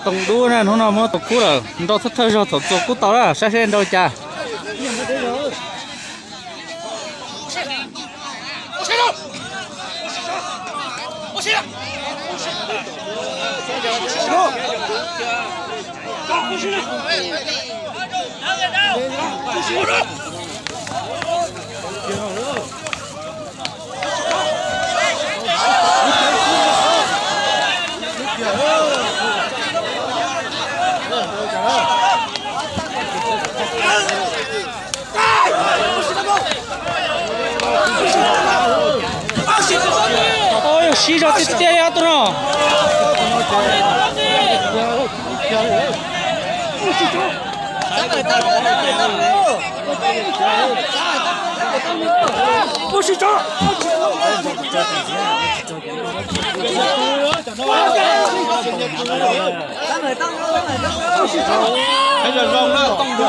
tổng đua này nó mà tổ cú rồi đâu thất thời rồi tổ cú tao là sẽ xem đâu cha ôi xí ra tít tía ya tao nó不是这。还是让那动作。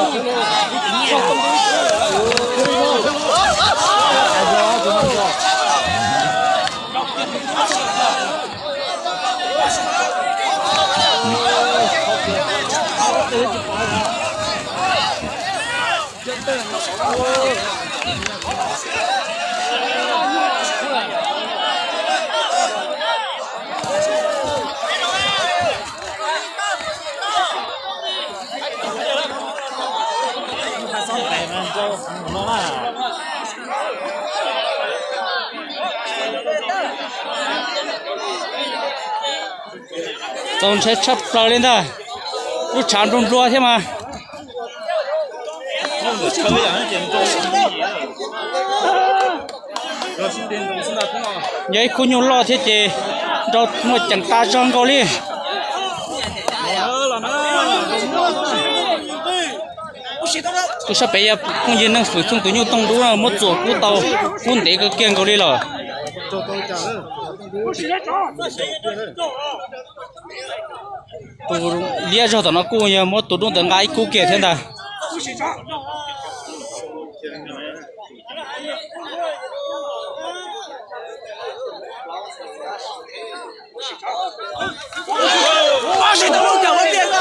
总才差不多的，不长中桌去吗？vậy khu nhung lo thế chị đâu một chẳng ta trong câu đi tôi sắp bây giờ không nhìn năng sử dụng tôi nhung tông đúng là một chỗ cú tàu cuốn để cái kiêng câu đi rồi tôi lia cho nó cú nhờ một tổ đúng tận gái cú kia thế nào八十都能讲完变了，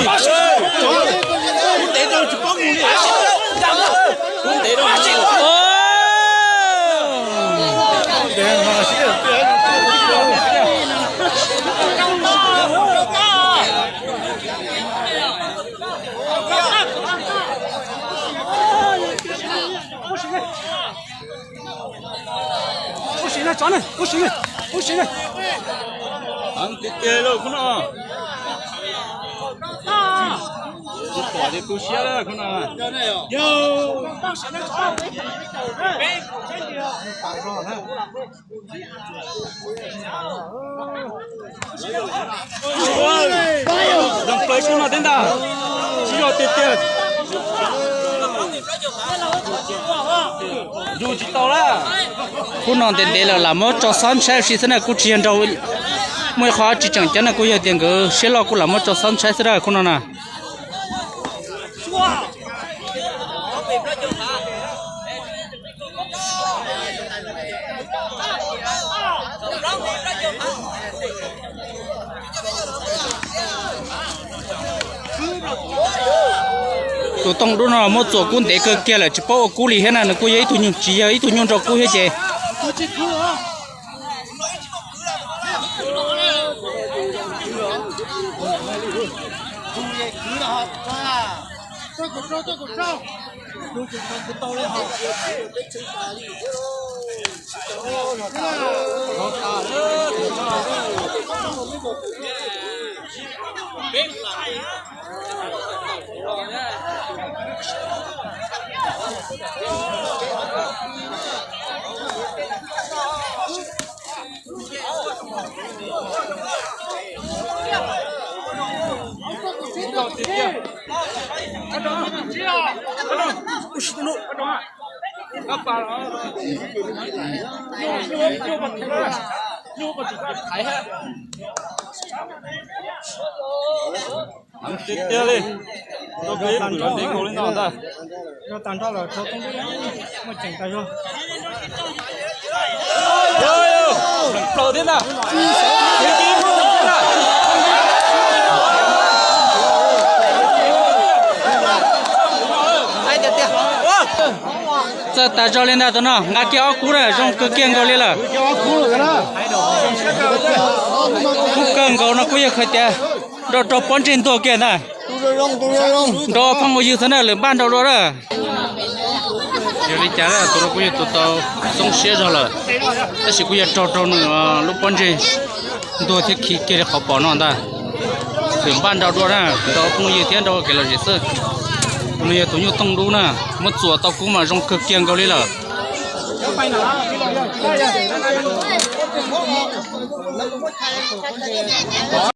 八十，得到去帮你，两个，得到八十，不行了，转了，不行了，不行了。ăn tít tê luôn không nào bỏ đi cứu xe đó không nào đừng play xuống nào đến đâu chỉ cho tít tê dù chỉ tao là không nào đến đây là làm mất cho sáng sáng xí thế này cũng chỉ ăn đâu mỗi khó chỉ chẳng chắn là cô giờ tiền cứ sẽ lo cô làm mất cho sáng trái ra không nào tụi tông đó là một chỗ cuốn để cơ kia là chỉ bao cú lì hết này là cô ấy tụi nhung chỉ ấy tụi nhung cho cô hết chứ tôi cũng sao tôi cũng không to lên học ăn tiếp theo đi, tôi biết mình có tiếng cổ lên nào ta. Nó tàn ra là cho công ty mà chẳng tay thôi. Yo yo, pro thế nào? Thế kia không thế nào? 这打着嘞那的呢，俺给俺姑了，让个见高哩了。更高那姑也可点，这本身多见的。这朋友有时呢，人办着了。有的家了，都姑也都到送写着了，但是姑也找那个路本身多些给的好保暖的。人办着了，到朋友一天都给了意思。我们也都有登录呢，我做到姑嘛，让个见高哩了。